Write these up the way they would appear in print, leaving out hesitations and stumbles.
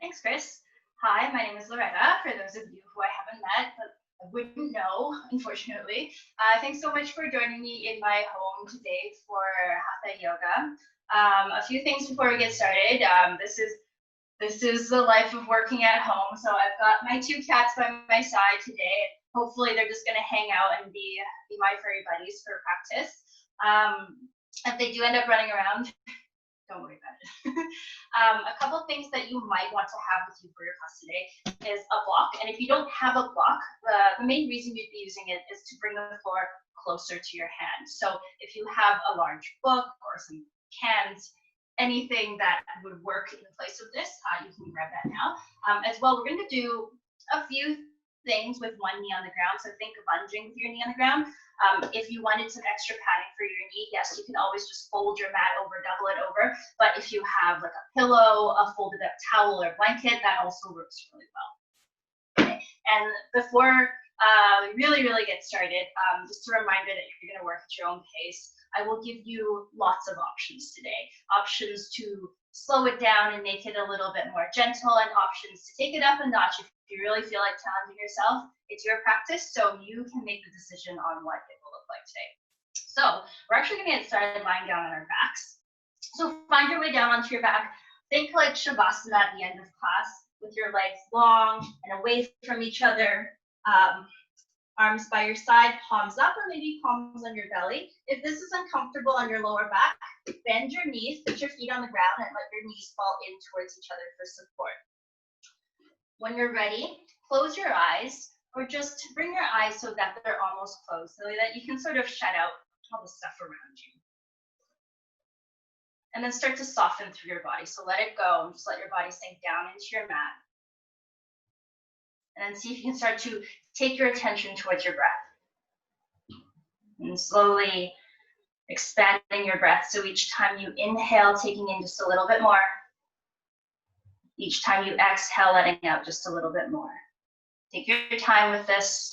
Thanks, Chris. Hi, my name is Loretta. For those of you who I haven't met, but I wouldn't know, unfortunately. Thanks so much for joining me in my home today for Hatha Yoga. A few things before we get started. This is the life of working at home. So I've got my two cats by my side today. Hopefully they're just going to hang out and be my furry buddies for practice. If they do end up running around, don't worry about it. A couple things that you might want to have with you for your class today is a block. And if you don't have a block, the main reason you'd be using it is to bring the floor closer to your hand. So if you have a large book or some cans, anything that would work in place of this, you can grab that now. As well, we're going to do a few things with one knee on the ground. So think of lunging with your knee on the ground. If you wanted some extra padding for your knee, yes, you can always just fold your mat over, double it over. But if you have like a pillow, a folded up towel or blanket, that also works really well. Okay. And before we really get started, just a reminder that you're going to work at your own pace. I will give you lots of options today. Options to slow it down and make it a little bit more gentle, and options to take it up a notch if you really feel like challenging yourself. It's your practice, so you can make the decision on what it will look like today. So we're actually going to get started lying down on our backs. So find your way down onto your back. Think like Savasana at the end of class, with your legs long and away from each other. Arms by your side, palms up, or maybe palms on your belly. If this is uncomfortable on your lower back, bend your knees, put your feet on the ground, and let your knees fall in towards each other for support. When you're ready, close your eyes, or just bring your eyes so that they're almost closed, so that you can sort of shut out all the stuff around you. And then start to soften through your body. So let it go, and just let your body sink down into your mat. And then see if you can start to take your attention towards your breath. And slowly expanding your breath. So each time you inhale, taking in just a little bit more. Each time you exhale, letting out just a little bit more. Take your time with this.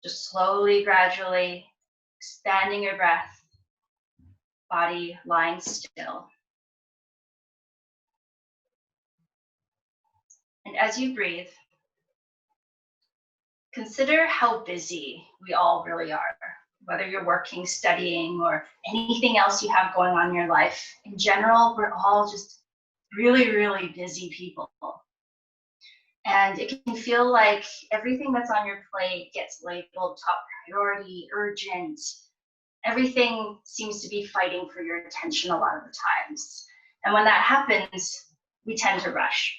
Just slowly, gradually expanding your breath. Body lying still. And as you breathe, consider how busy we all really are, whether you're working, studying, or anything else you have going on in your life. In general, we're all just really busy people. And it can feel like everything that's on your plate gets labeled top priority, urgent. Everything seems to be fighting for your attention a lot of the times. And when that happens, we tend to rush.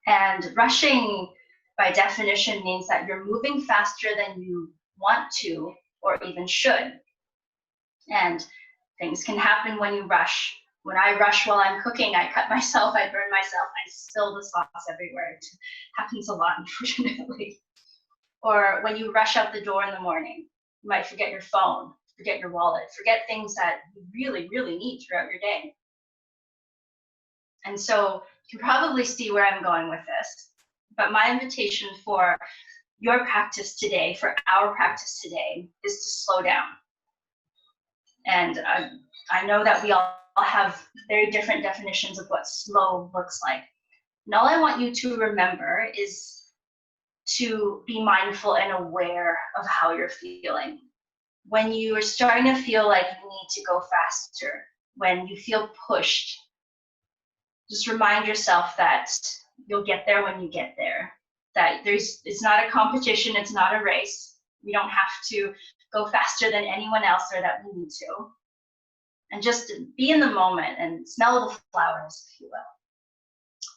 And rushing, by definition, means that you're moving faster than you want to or even should. And things can happen when you rush. When I rush while I'm cooking, I cut myself, I burn myself, I spill the sauce everywhere. It happens a lot, unfortunately. Or when you rush out the door in the morning, you might forget your phone, forget your wallet, forget things that you really need throughout your day. And so you can probably see where I'm going with this. But my invitation for your practice today, for our practice today, is to slow down. And I know that we all have very different definitions of what slow looks like. And all I want you to remember is to be mindful and aware of how you're feeling. When you are starting to feel like you need to go faster, when you feel pushed, just remind yourself that you'll get there when you get there. That it's not a competition, it's not a race. We don't have to go faster than anyone else or that we need to. And just be in the moment and smell the flowers, if you will.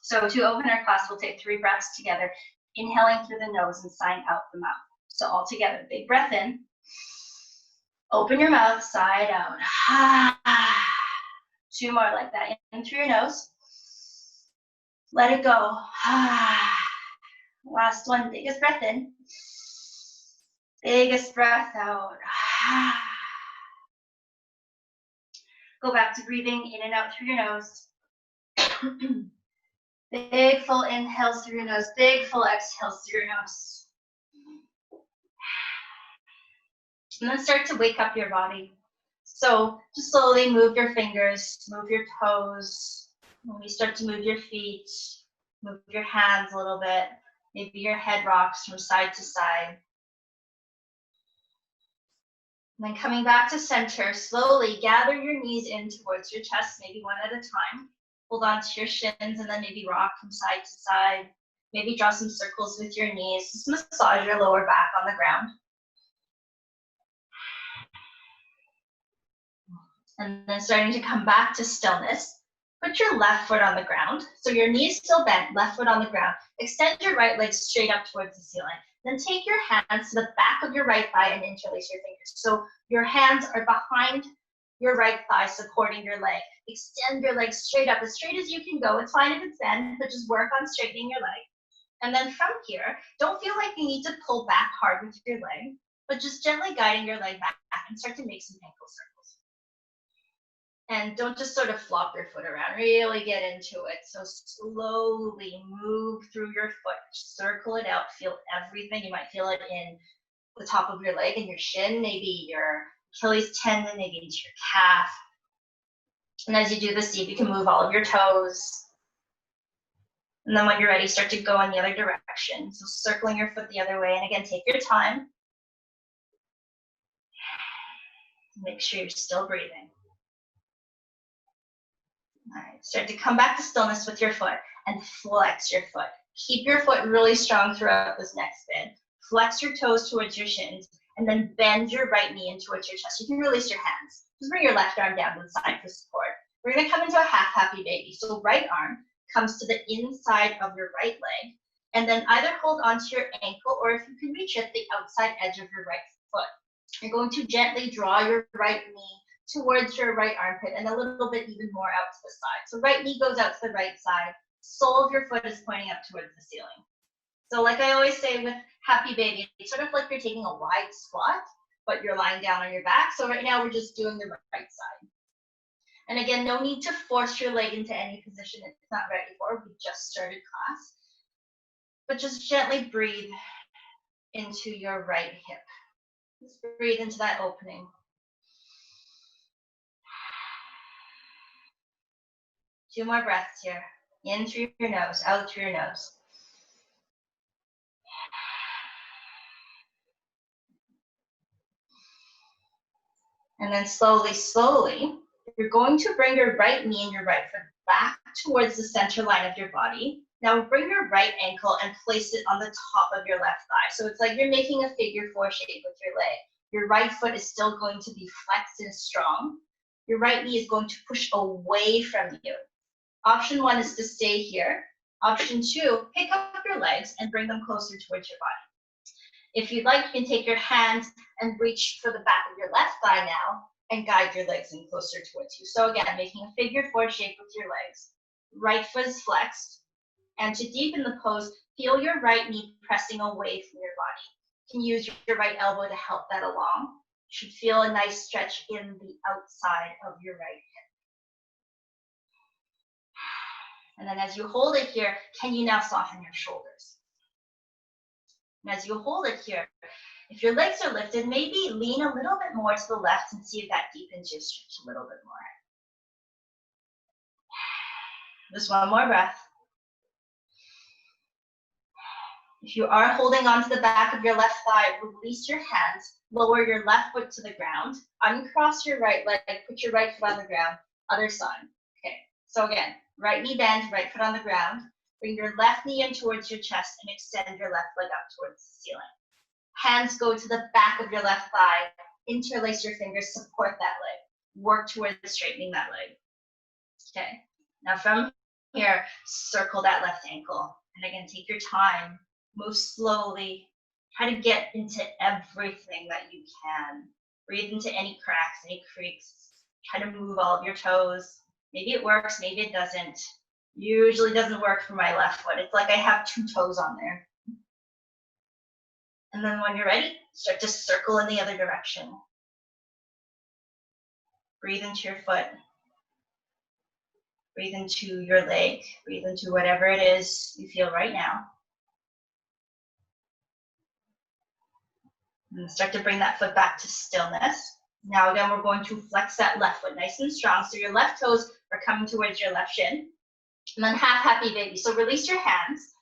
So to open our class, we'll take 3 breaths together, inhaling through the nose and sighing out the mouth. So all together, big breath in. Open your mouth, sigh it out. 2 more like that. In through your nose. Let it go. Last one, biggest breath in. Biggest breath out. Go back to breathing in and out through your nose. Big full inhales through your nose. Big full exhales through your nose. And then start to wake up your body. So just slowly move your fingers, move your toes, When we start to move your feet, move your hands a little bit. Maybe your head rocks from side to side. And then coming back to center, slowly gather your knees in towards your chest, maybe one at a time. Hold on to your shins and then maybe rock from side to side. Maybe draw some circles with your knees. Just massage your lower back on the ground. And then starting to come back to stillness. Put your left foot on the ground. So your knees still bent, left foot on the ground. Extend your right leg straight up towards the ceiling. Then take your hands to the back of your right thigh and interlace your fingers. So your hands are behind your right thigh, supporting your leg. Extend your leg straight up, as straight as you can go. It's fine if it's bent, but just work on straightening your leg. And then from here, don't feel like you need to pull back hard with your leg, but just gently guiding your leg back and start to make some ankle circles. And don't just sort of flop your foot around, really get into it. So slowly move through your foot, circle it out, feel everything. You might feel it in the top of your leg and your shin, maybe your Achilles tendon, maybe into your calf. And as you do this, see if you can move all of your toes. And then when you're ready, start to go in the other direction. So circling your foot the other way. And again, take your time. Make sure you're still breathing. All right, start to come back to stillness with your foot and flex your foot. Keep your foot really strong throughout this next bit. Flex your toes towards your shins and then bend your right knee in towards your chest. You can release your hands. Just bring your left arm down to the side for support. We're gonna come into a half happy baby. So right arm comes to the inside of your right leg and then either hold onto your ankle or if you can reach it, the outside edge of your right foot. You're going to gently draw your right knee towards your right armpit and a little bit even more out to the side. So right knee goes out to the right side, sole of your foot is pointing up towards the ceiling. So like I always say with happy baby, it's sort of like you're taking a wide squat, but you're lying down on your back. So right now we're just doing the right side. And again, no need to force your leg into any position it's not ready for. We just started class. But just gently breathe into your right hip. Just breathe into that opening. Two more breaths here. In through your nose, out through your nose. And then slowly, slowly, you're going to bring your right knee and your right foot back towards the center line of your body. Now bring your right ankle and place it on the top of your left thigh. So it's like you're making a figure four shape with your leg. Your right foot is still going to be flexed and strong. Your right knee is going to push away from you. Option one is to stay here. Option two, pick up your legs and bring them closer towards your body. If you'd like, you can take your hands and reach for the back of your left thigh now and guide your legs in closer towards you. So again, making a figure four shape with your legs. Right foot is flexed. And to deepen the pose, feel your right knee pressing away from your body. You can use your right elbow to help that along. You should feel a nice stretch in the outside of your right hip. And then as you hold it here, can you now soften your shoulders? And as you hold it here, if your legs are lifted, maybe lean a little bit more to the left and see if that deepens your stretch a little bit more. Just one more breath. If you are holding onto the back of your left thigh, release your hands, lower your left foot to the ground, uncross your right leg, put your right foot on the ground, other side. Okay, so again, right knee bend, right foot on the ground, bring your left knee in towards your chest and extend your left leg up towards the ceiling. Hands go to the back of your left thigh, interlace your fingers, support that leg, work towards straightening that leg. Okay, now from here, circle that left ankle. And again, take your time. Move slowly. Try to get into everything that you can. Breathe into any cracks, any creaks. Try to move all of your toes. Maybe it works, maybe it doesn't. Usually doesn't work for my left foot. It's like I have two toes on there. And then when you're ready, start to circle in the other direction. Breathe into your foot. Breathe into your leg. Breathe into whatever it is you feel right now. And start to bring that foot back to stillness. Now again, we're going to flex that left foot nice and strong. So your left toes are coming towards your left shin. And then half happy baby. So release your hands,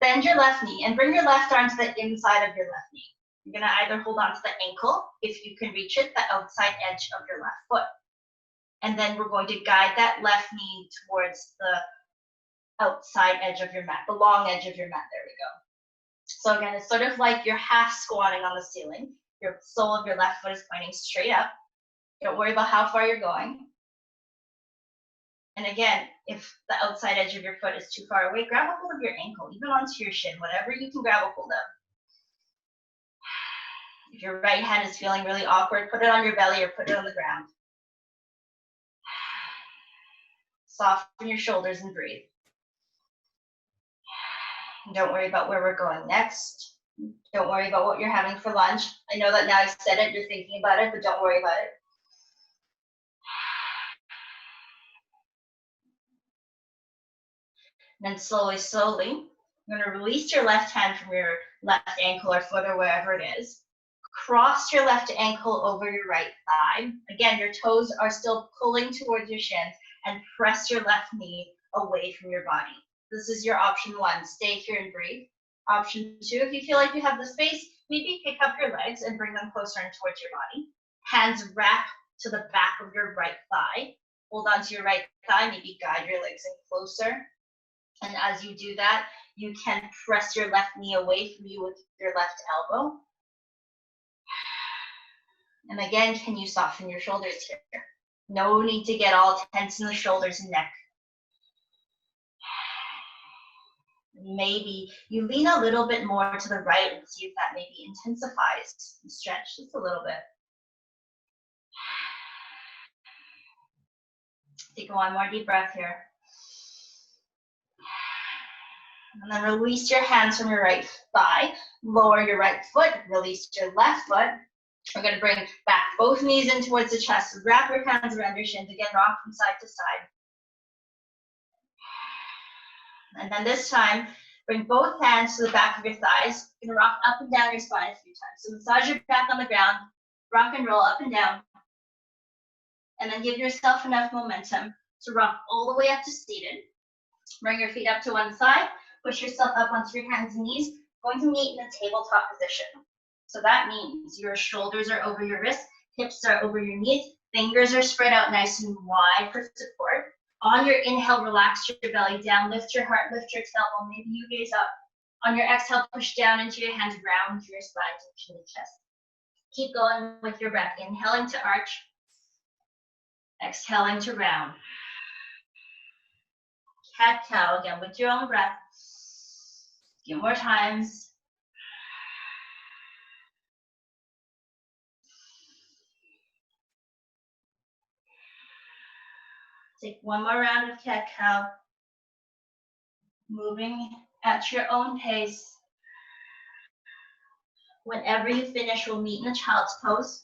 bend your left knee, and bring your left arm to the inside of your left knee. You're gonna either hold on to the ankle, if you can reach it, the outside edge of your left foot. And then we're going to guide that left knee towards the outside edge of your mat, the long edge of your mat. There we go. So again, it's sort of like you're half squatting on the ceiling. Your sole of your left foot is pointing straight up. Don't worry about how far you're going. And again, if the outside edge of your foot is too far away, grab a hold of your ankle, even onto your shin, whatever you can grab a hold of. If your right hand is feeling really awkward, put it on your belly or put it on the ground. Soften your shoulders and breathe. Don't worry about where we're going next. Don't worry about what you're having for lunch. I know that now I've said it, you're thinking about it, but don't worry about it. And then slowly, slowly, you're going to release your left hand from your left ankle or foot or wherever it is. Cross your left ankle over your right thigh. Again, your toes are still pulling towards your shins, and press your left knee away from your body. This is your option one. Stay here and breathe. Option two, if you feel like you have the space, maybe pick up your legs and bring them closer and towards your body. Hands wrap to the back of your right thigh. Hold on to your right thigh, maybe guide your legs in closer. And as you do that, you can press your left knee away from you with your left elbow. And again, can you soften your shoulders here? No need to get all tense in the shoulders and neck. Maybe you lean a little bit more to the right and see if that maybe intensifies the stretch just a little bit. Take one more deep breath here. And then release your hands from your right thigh. Lower your right foot. Release your left foot. We're going to bring back both knees in towards the chest. Wrap your hands around your shins. Again, rock from side to side. And then this time, bring both hands to the back of your thighs. You're going to rock up and down your spine a few times. So massage your back on the ground. Rock and roll up and down. And then give yourself enough momentum to rock all the way up to seated. Bring your feet up to one side. Push yourself up onto your hands and knees. Going to meet in a tabletop position. So that means your shoulders are over your wrists, hips are over your knees, fingers are spread out nice and wide for support. On your inhale, relax your belly down, lift your heart, lift your tailbone, maybe you gaze up. On your exhale, push down into your hands, round your spine to the chest. Keep going with your breath, inhaling to arch, exhaling to round. Cat-cow again with your own breath. A few more times. Take one more round of cat-cow. Moving at your own pace. Whenever you finish, we'll meet in the child's pose.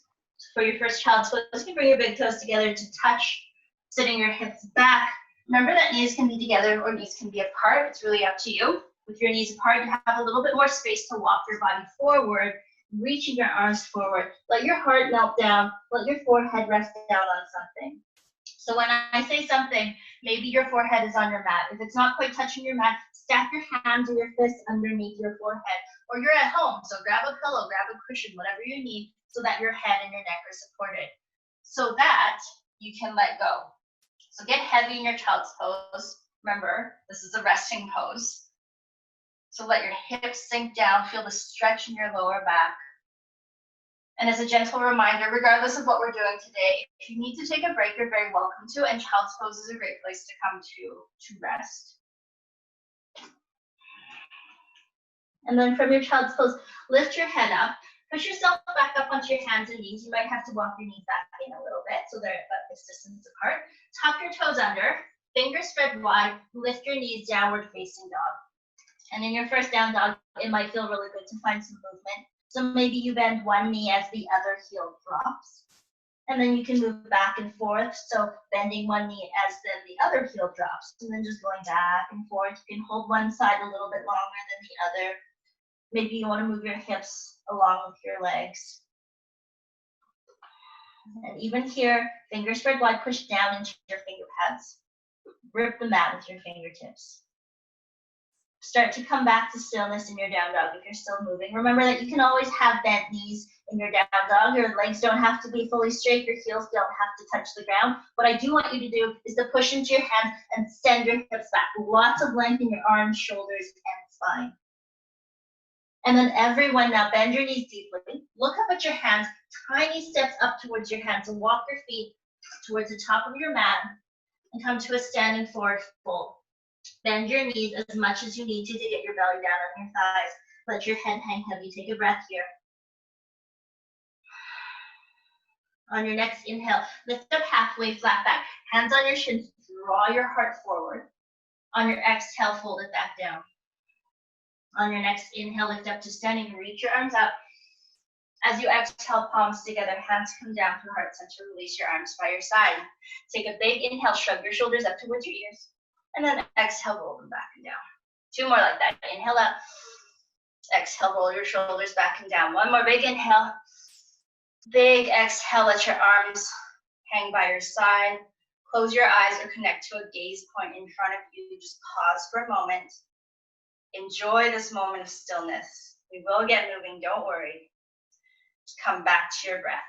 For your first child's pose, you can bring your big toes together to touch, sitting your hips back. Remember that knees can be together or knees can be apart. It's really up to you. With your knees apart, you have a little bit more space to walk your body forward, reaching your arms forward. Let your heart melt down. Let your forehead rest down on something. So when I say something, maybe your forehead is on your mat. If it's not quite touching your mat, stack your hands or your fists underneath your forehead. Or you're at home, so grab a pillow, grab a cushion, whatever you need, so that your head and your neck are supported. So that you can let go. So get heavy in your child's pose. Remember, this is a resting pose. So let your hips sink down, feel the stretch in your lower back. And as a gentle reminder, regardless of what we're doing today, if you need to take a break, you're very welcome to, and child's pose is a great place to come to rest. And then from your child's pose, lift your head up, push yourself back up onto your hands and knees. You might have to walk your knees back in a little bit so they're about this distance apart. Tuck your toes under, fingers spread wide, lift your knees, downward facing dog. And in your first down dog, it might feel really good to find some movement. So maybe you bend one knee as the other heel drops. And then you can move back and forth. So bending one knee as then the other heel drops. And then just going back and forth. You can hold one side a little bit longer than the other. Maybe you want to move your hips along with your legs. And even here, fingers spread wide, push down into your finger pads. Grip the mat with your fingertips. Start to come back to stillness in your down dog if you're still moving. Remember that you can always have bent knees in your down dog. Your legs don't have to be fully straight. Your heels don't have to touch the ground. What I do want you to do is to push into your hands and send your hips back. Lots of length in your arms, shoulders, and spine. And then everyone now bend your knees deeply. Look up at your hands, tiny steps up towards your hands, and walk your feet towards the top of your mat and come to a standing forward fold. Bend your knees as much as you need to get your belly down on your thighs. Let your head hang heavy. Take a breath here. On your next inhale, lift up halfway, flat back. Hands on your shins, draw your heart forward. On your exhale, fold it back down. On your next inhale, lift up to standing, reach your arms up. As you exhale, palms together, hands come down to heart center, release your arms by your side. Take a big inhale, shrug your shoulders up towards your ears. And then exhale, roll them back and down. 2 more like that. Inhale up. Exhale, roll your shoulders back and down. 1 more big inhale. Big exhale, let your arms hang by your side. Close your eyes or connect to a gaze point in front of you. Just pause for a moment. Enjoy this moment of stillness. We will get moving, don't worry. Just come back to your breath.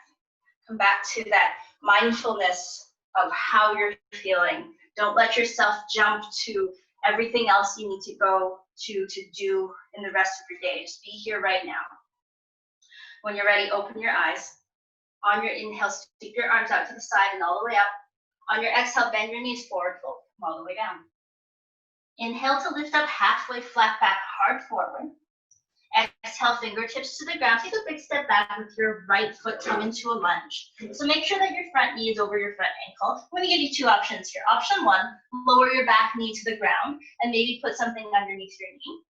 Come back to that mindfulness of how you're feeling. Don't let yourself jump to everything else you need to go to do in the rest of your day. Just be here right now. When you're ready, open your eyes. On your inhale, sweep your arms out to the side and all the way up. On your exhale, bend your knees forward, fold all the way down. Inhale to lift up halfway, flat back, hard forward. Exhale, fingertips to the ground. Take a big step back with your right foot come into a lunge. So make sure that your front knee is over your front ankle. I'm going to give you 2 options here. Option 1, lower your back knee to the ground and maybe put something underneath your knee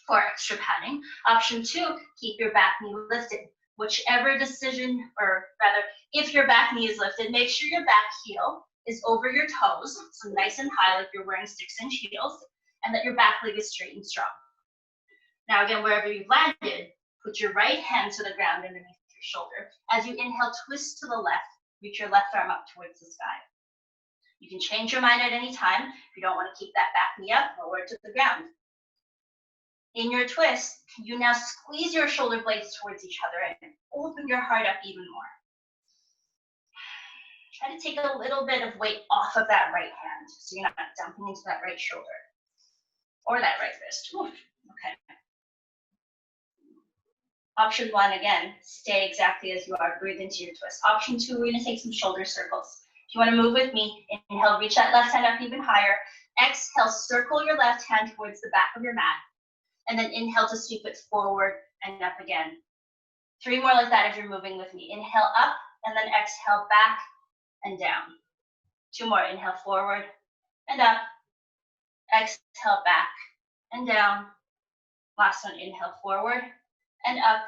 for extra padding. Option 2, keep your back knee lifted. Whichever decision, or rather, if your back knee is lifted, make sure your back heel is over your toes, so nice and high like you're wearing 6-inch heels, and that your back leg is straight and strong. Now again, wherever you've landed, put your right hand to the ground underneath your shoulder. As you inhale, twist to the left, reach your left arm up towards the sky. You can change your mind at any time. If you don't want to keep that back knee up, lower it to the ground. In your twist, you now squeeze your shoulder blades towards each other and open your heart up even more. Try to take a little bit of weight off of that right hand so you're not dumping into that right shoulder or that right wrist. Oof. Okay. Option 1, again, stay exactly as you are. Breathe into your twist. Option 2, we're going to take some shoulder circles. If you want to move with me, inhale, reach that left hand up even higher. Exhale, circle your left hand towards the back of your mat. And then inhale to sweep it forward and up again. 3 more like that if you're moving with me. Inhale up and then exhale back and down. 2 more. Inhale forward and up. Exhale back and down. Last one. Inhale forward and up.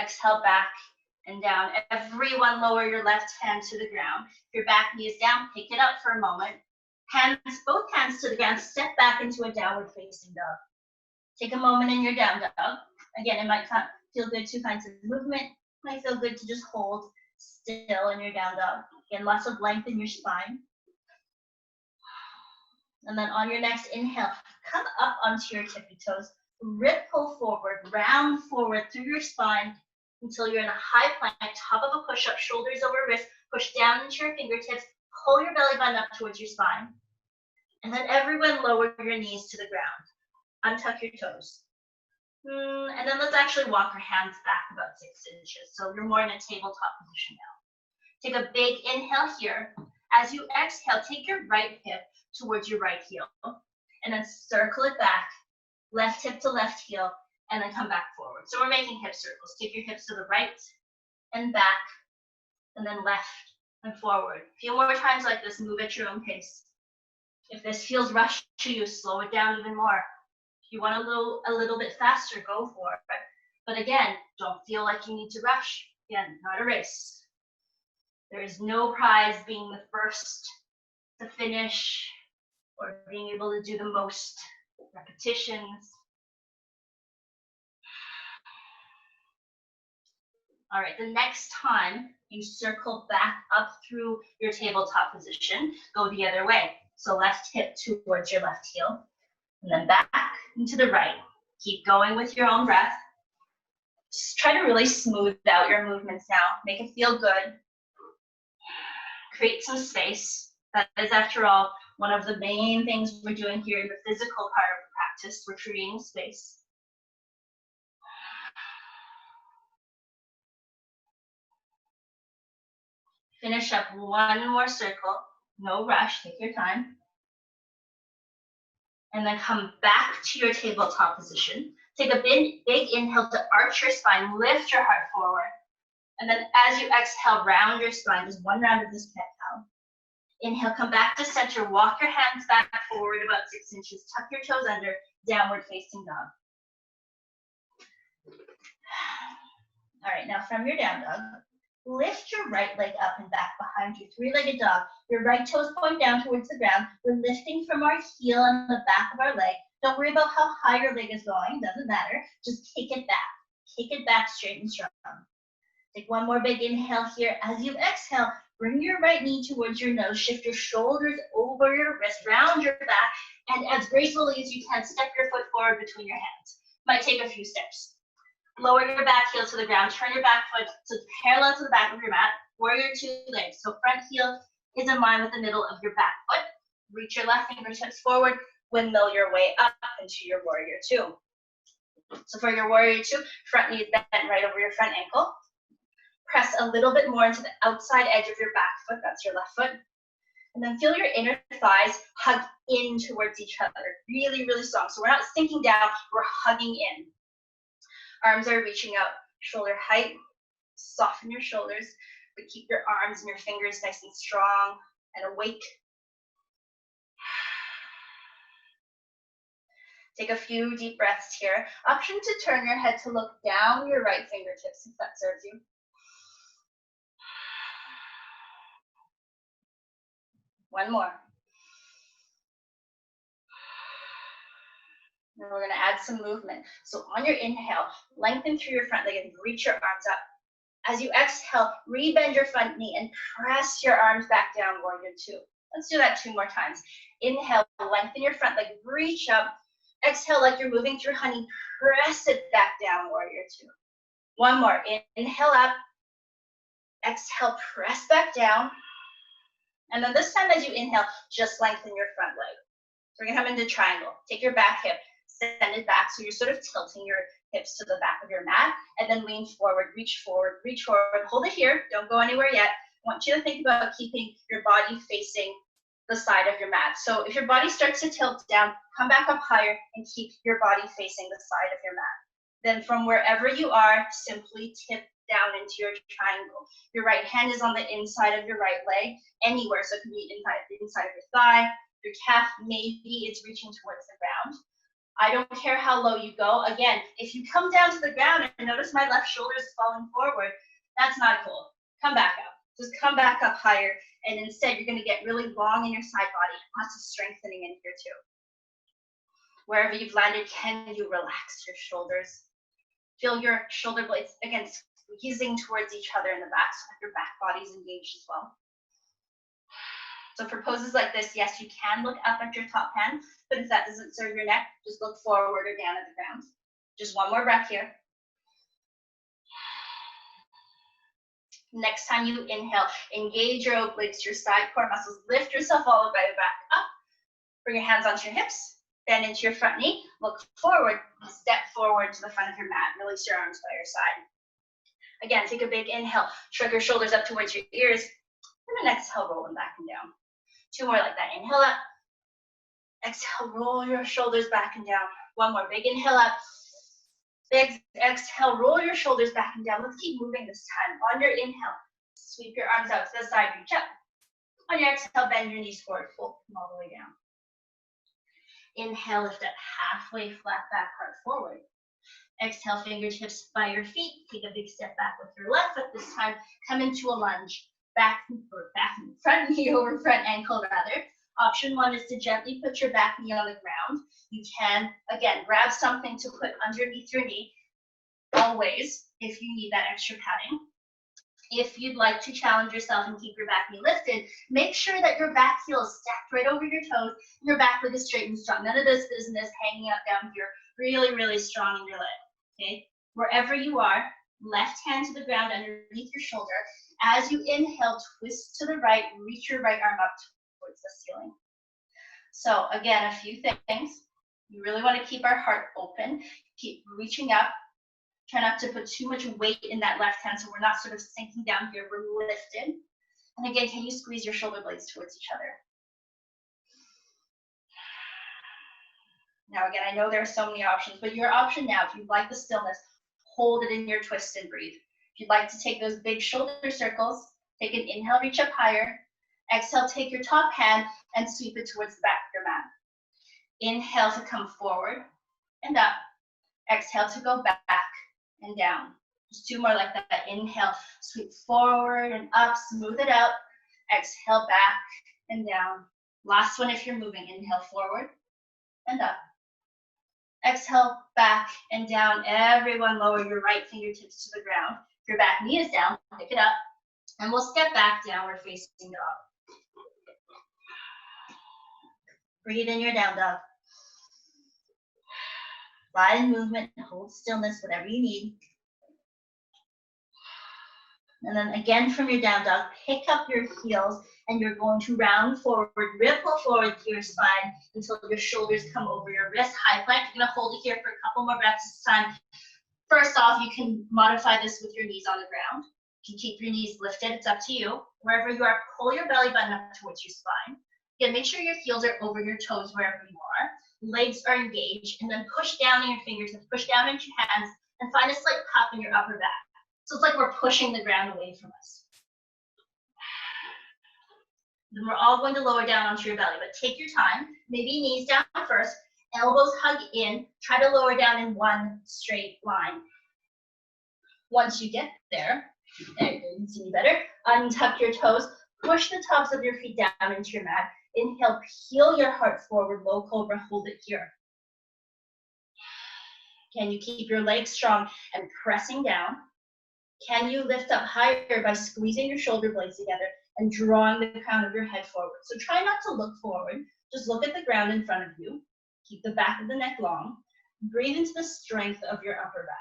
Exhale back and down. Everyone lower your left hand to the ground. If your back knee is down, pick it up for a moment. Hands, both hands to the ground. Step back into a downward facing dog. Take a moment in your down dog. Again, it might feel good to find some movement. It might feel good to just hold still in your down dog. Again, lots of length in your spine. And then on your next inhale, come up onto your tippy toes. Ripple forward, round forward through your spine until you're in a high plank, top of a push-up, shoulders over wrist. Push down into your fingertips. Pull your belly button up towards your spine. And then everyone lower your knees to the ground. Untuck your toes. And then let's actually walk our hands back about 6 inches. So you're more in a tabletop position now. Take a big inhale here. As you exhale, take your right hip towards your right heel. And then circle it back. Left hip to left heel. And then come back forward. So we're making hip circles. Take your hips to the right and back. And then left and forward. A few more times like this. Move at your own pace. If this feels rushed to you, slow it down even more. If you want a little bit faster, go for it. But again, don't feel like you need to rush. Again, not a race. There is no prize being the first to finish or being able to do the most repetitions. All right, the next time you circle back up through your tabletop position, go the other way. So left hip towards your left heel, and then back into the right. Keep going with your own breath. Just try to really smooth out your movements now. Make it feel good. Create some space. That is, after all, one of the main things we're doing here in the physical part of the practice. We're creating space. Finish up one more circle. No rush, take your time. And then come back to your tabletop position. Take a big inhale to arch your spine, lift your heart forward. And then as you exhale, round your spine, just one round of this cat cow. Inhale, come back to center, walk your hands back forward about 6 inches, tuck your toes under, downward facing dog. All right, now from your down dog, lift your right leg up and back behind you, three-legged dog. Your right toes point down towards the ground. We're lifting from our heel and the back of our leg. Don't worry about how high your leg is going, doesn't matter. Just kick it back. Kick it back straight and strong. Take one more big inhale here. As you exhale, bring your right knee towards your nose. Shift your shoulders over your wrist, round your back, and as gracefully as you can, step your foot forward between your hands. Might take a few steps. Lower your back heel to the ground. Turn your back foot to parallel to the back of your mat. Warrior two legs. So front heel is in line with the middle of your back foot. Reach your left fingertips forward. Windmill your way up into your warrior two. So for your warrior two, front knee is bent right over your front ankle. Press a little bit more into the outside edge of your back foot. That's your left foot. And then feel your inner thighs hug in towards each other. Really, really strong. So we're not sinking down, we're hugging in. Arms are reaching out, shoulder height. Soften your shoulders, but keep your arms and your fingers nice and strong and awake. Take a few deep breaths here. Option to turn your head to look down your right fingertips if that serves you. One more. And we're going to add some movement. So on your inhale, lengthen through your front leg and reach your arms up. As you exhale, rebend your front knee and press your arms back down, warrior two. Let's do that 2 more times. Inhale, lengthen your front leg, reach up. Exhale like you're moving through honey, press it back down, warrior two. One more. Inhale up. Exhale, press back down. And then this time as you inhale, just lengthen your front leg. So we're going to come into triangle. Take your back hip, send it back so you're sort of tilting your hips to the back of your mat, and then lean forward, reach forward, hold it here, don't go anywhere yet. I want you to think about keeping your body facing the side of your mat. So if your body starts to tilt down, come back up higher and keep your body facing the side of your mat. Then from wherever you are, simply tip down into your triangle. Your right hand is on the inside of your right leg, anywhere, so it can be inside of your thigh, your calf, maybe it's reaching towards the ground. I don't care how low you go. Again, if you come down to the ground and notice my left shoulder is falling forward, that's not cool. Come back up. Just come back up higher, and instead you're going to get really long in your side body. Lots of strengthening in here too. Wherever you've landed, can you relax your shoulders? Feel your shoulder blades, again, squeezing towards each other in the back so that your back body's engaged as well. So for poses like this, yes, you can look up at your top hand, but if that doesn't serve your neck, just look forward or down at the ground. Just one more breath here. Next time you inhale, engage your obliques, your side core muscles, lift yourself all the way back up. Bring your hands onto your hips, bend into your front knee, look forward, step forward to the front of your mat, release your arms by your side. Again, take a big inhale, shrug your shoulders up towards your ears, and then exhale, roll them back and down. 2 more like that. Inhale up. Exhale, roll your shoulders back and down. 1 more. Big inhale up. Big exhale, roll your shoulders back and down. Let's keep moving this time. On your inhale, sweep your arms out to the side, reach up. On your exhale, bend your knees forward, fold them all the way down. Inhale, lift up halfway, flat back, heart forward. Exhale, fingertips by your feet. Take a big step back with your left foot. This time, come into a lunge. Front knee over front ankle rather. Option 1 is to gently put your back knee on the ground. You can, again, grab something to put underneath your knee, always, if you need that extra padding. If you'd like to challenge yourself and keep your back knee lifted, make sure that your back heel is stacked right over your toes, and your back leg is straight and strong. None of this business hanging up down here. Really, really strong in your leg, okay? Wherever you are, left hand to the ground underneath your shoulder. As you inhale, twist to the right, reach your right arm up towards the ceiling. So again, a few things. You really want to keep our heart open, keep reaching up. Try not to put too much weight in that left hand so we're not sort of sinking down here, we're lifted. And again, can you squeeze your shoulder blades towards each other? Now again, I know there are so many options, but your option now, if you'd like the stillness, hold it in your twist and breathe. If you'd like to take those big shoulder circles, take an inhale, reach up higher. Exhale, take your top hand and sweep it towards the back of your mat. Inhale to come forward and up. Exhale to go back and down. Just two more like that. Inhale, sweep forward and up, smooth it out. Exhale, back and down. Last one if you're moving. Inhale, forward and up. Exhale, back and down. Everyone lower your right fingertips to the ground. If your back knee is down, pick it up. And we'll step back, downward facing dog. Breathe in your down dog. Light in movement, hold stillness, whatever you need. And then again from your down dog, pick up your heels and you're going to round forward, ripple forward through your spine until your shoulders come over your wrist. High plank, you're gonna hold it here for a couple more breaths this time. First off, you can modify this with your knees on the ground. You can keep your knees lifted, it's up to you. Wherever you are, pull your belly button up towards your spine. Again, make sure your heels are over your toes wherever you are. Legs are engaged, and then push down in your fingertips, push down into your hands, and find a slight pop in your upper back. So it's like we're pushing the ground away from us. Then we're all going to lower down onto your belly, but take your time. Maybe knees down first, elbows hug in, try to lower down in one straight line. Once you get there, you can see me better, untuck your toes, push the tops of your feet down into your mat. Inhale, peel your heart forward, low cobra, hold it here. Can you keep your legs strong and pressing down? Can you lift up higher by squeezing your shoulder blades together and drawing the crown of your head forward? So try not to look forward, just look at the ground in front of you. Keep the back of the neck long. Breathe into the strength of your upper back.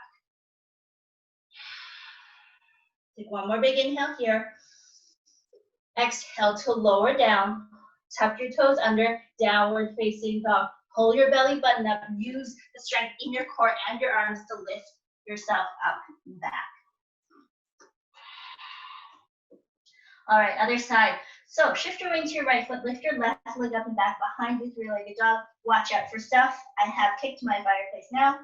Take one more big inhale here. Exhale to lower down. Tuck your toes under, downward facing dog. Pull your belly button up. Use the strength in your core and your arms to lift yourself up and back. All right, other side. So shift your weight to your right foot. Lift your left leg up and back behind you, three-legged dog. Watch out for stuff. I have kicked my fireplace now.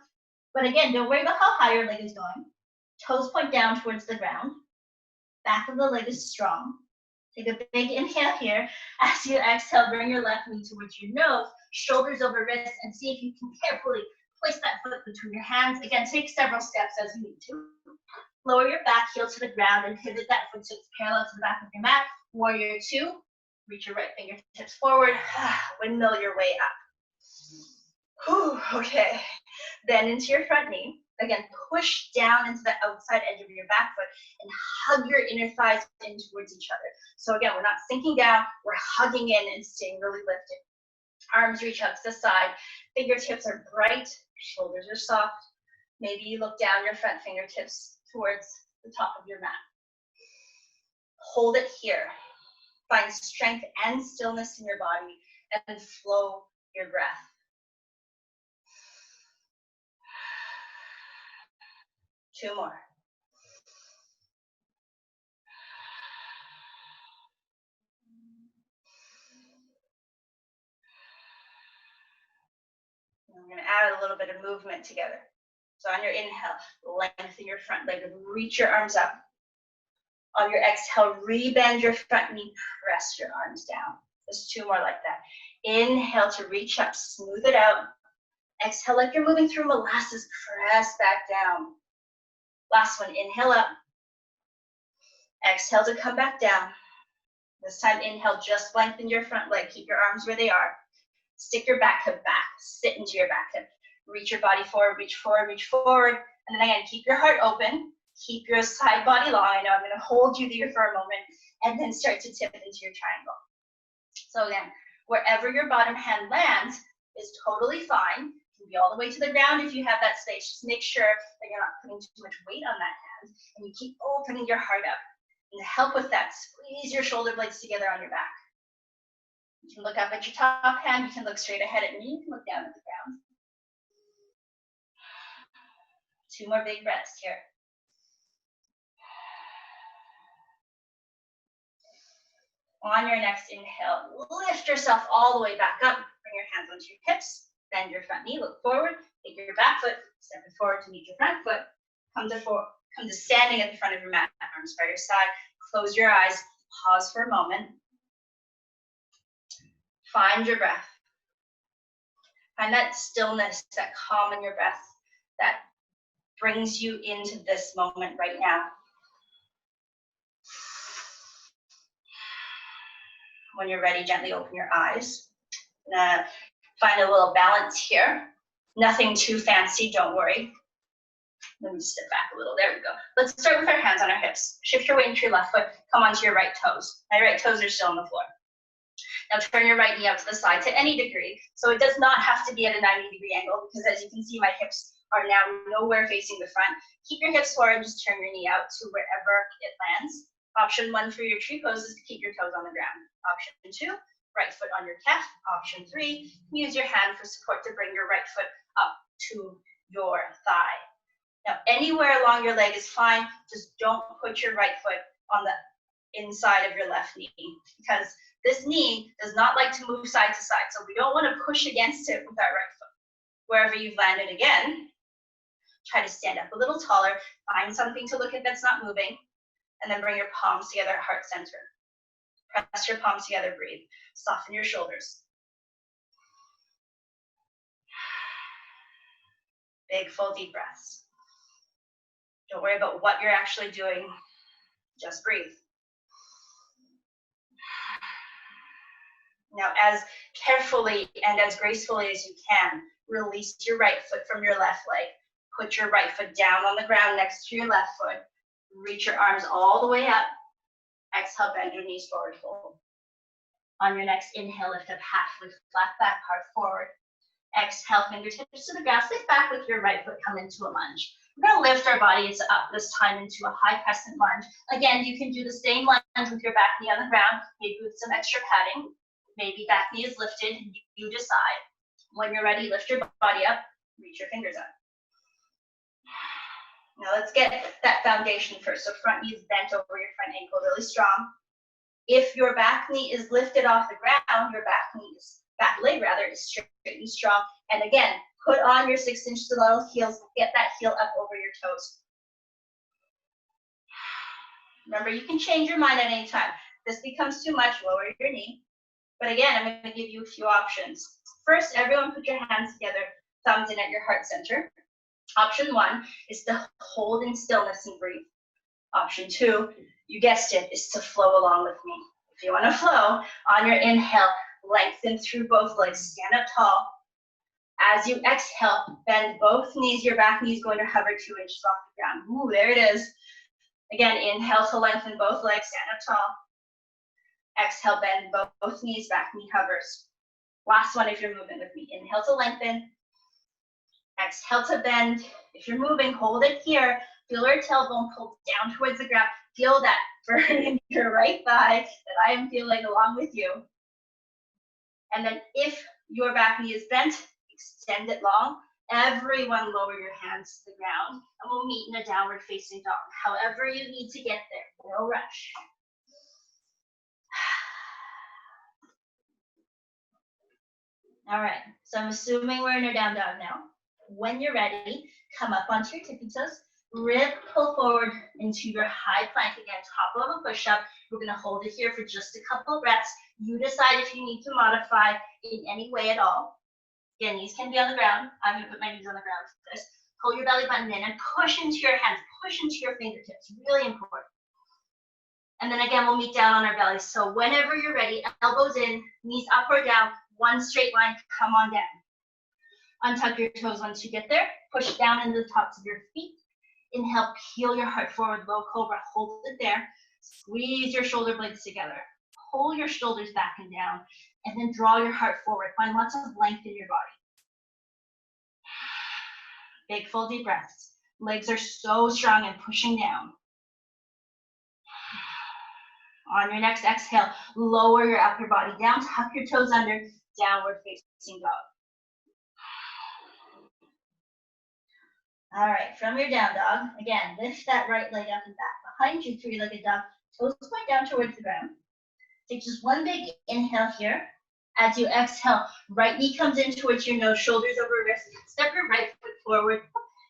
But again, don't worry about how high your leg is going. Toes point down towards the ground. Back of the leg is strong. Take a big inhale here. As you exhale, bring your left knee towards your nose, shoulders over wrists, and see if you can carefully place that foot between your hands. Again, take several steps as you need to. Lower your back heel to the ground and pivot that foot so it's parallel to the back of your mat. Warrior two. Reach your right fingertips forward. Windmill your way up. Whew, okay. Then into your front knee. Again, push down into the outside edge of your back foot and hug your inner thighs in towards each other. So again, we're not sinking down, we're hugging in and staying really lifted. Arms reach out to the side, fingertips are bright, shoulders are soft. Maybe you look down your front fingertips towards the top of your mat. Hold it here. Find strength and stillness in your body and flow your breath. Two more. I'm going to add a little bit of movement together. So on your inhale, lengthen your front leg, reach your arms up. On your exhale, rebend your front knee, press your arms down. Just two more like that. Inhale to reach up, smooth it out. Exhale like you're moving through molasses, press back down. Last one, inhale up. Exhale to come back down. This time, inhale, just lengthen your front leg. Keep your arms where they are. Stick your back hip back. Sit into your back hip. Reach your body forward, reach forward, reach forward. And then again, keep your heart open. Keep your side body long. I know I'm going to hold you there for a moment and then start to tip into your triangle. So again, wherever your bottom hand lands is totally fine. It can be all the way to the ground if you have that space. Just make sure that you're not putting too much weight on that hand, and you keep opening your heart up. And to help with that, squeeze your shoulder blades together on your back. You can look up at your top hand, you can look straight ahead at me, you can look down at the ground. 2 more big breaths here. On your next inhale, lift yourself all the way back up. Bring your hands onto your hips, bend your front knee, look forward, take your back foot, step it forward to meet your front foot. Come to standing at the front of your mat, arms by your side. Close your eyes, pause for a moment. Find your breath. Find that stillness, that calm in your breath that brings you into this moment right now. When you're ready, gently open your eyes. Find a little balance here. Nothing too fancy, don't worry. Let me step back a little. There we go. Let's start with our hands on our hips. Shift your weight into your left foot. Come onto your right toes. My right toes are still on the floor. Now turn your right knee out to the side to any degree. So it does not have to be at a 90-degree angle, because as you can see, my hips are now nowhere facing the front. Keep your hips forward, just turn your knee out to wherever it lands. Option 1 for your tree pose is to keep your toes on the ground. Option 2, right foot on your calf. Option 3, use your hand for support to bring your right foot up to your thigh. Now, anywhere along your leg is fine. Just don't put your right foot on the inside of your left knee, because this knee does not like to move side to side. So we don't want to push against it with our right foot. Wherever you've landed again, try to stand up a little taller. Find something to look at that's not moving. And then bring your palms together at heart center. Press your palms together, breathe. Soften your shoulders. Big, full, deep breaths. Don't worry about what you're actually doing. Just breathe. Now, as carefully and as gracefully as you can, release your right foot from your left leg. Put your right foot down on the ground next to your left foot. Reach your arms all the way up. Exhale, bend your knees forward, fold. On your next inhale, lift up halfway, flat back, heart forward. Exhale, fingertips to the ground. Sit back with your right foot, come into a lunge. We're going to lift our bodies up this time into a high crescent lunge. Again, you can do the same lunge with your back knee on the ground, maybe with some extra padding. Maybe back knee is lifted, you decide. When you're ready, lift your body up, reach your fingers up. Now let's get that foundation first. So front knee is bent over your front ankle, really strong. If your back knee is lifted off the ground, your back leg is straight and strong. And again, put on your 6-inch stiletto heels, get that heel up over your toes. Remember, you can change your mind at any time. If this becomes too much, lower your knee. But again, I'm going to give you a few options. First, everyone put your hands together, thumbs in at your heart center. Option 1 is to hold in stillness and breathe. Option 2, you guessed it, is to flow along with me. If you want to flow, on your inhale, lengthen through both legs, stand up tall. As you exhale, bend both knees. Your back knee is going to hover 2 inches off the ground. Ooh, there it is. Again, inhale to lengthen both legs, stand up tall. Exhale, bend both knees, back knee hovers. Last one if you're moving with me. Inhale to lengthen. Exhale to bend. If you're moving, hold it here. Feel your tailbone pull down towards the ground. Feel that burn in your right thigh that I am feeling along with you. And then if your back knee is bent, extend it long. Everyone lower your hands to the ground, and we'll meet in a downward facing dog. However you need to get there, no rush. All right, so I'm assuming we're in a down dog now. When you're ready, come up onto your tippy toes, ripple forward into your high plank again, top of a push-up. We're gonna hold it here for just a couple breaths. You decide if you need to modify in any way at all. Again, knees can be on the ground. I'm gonna put my knees on the ground for this. Pull your belly button in and push into your hands, push into your fingertips, really important. And then again, we'll meet down on our bellies. So whenever you're ready, elbows in, knees up or down, one straight line, come on down. Untuck your toes once you get there. Push down into the tops of your feet. Inhale, peel your heart forward, low cobra, hold it there. Squeeze your shoulder blades together. Pull your shoulders back and down, and then draw your heart forward. Find lots of length in your body. Big full deep breaths. Legs are so strong and pushing down. On your next exhale, lower your upper body down, tuck your toes under, downward facing dog. All right, from your down dog, again, lift that right leg up and back. Behind you, three-legged dog, toes point down towards the ground. Take just one big inhale here. As you exhale, right knee comes in towards your nose, shoulders over wrist. Step your right foot forward,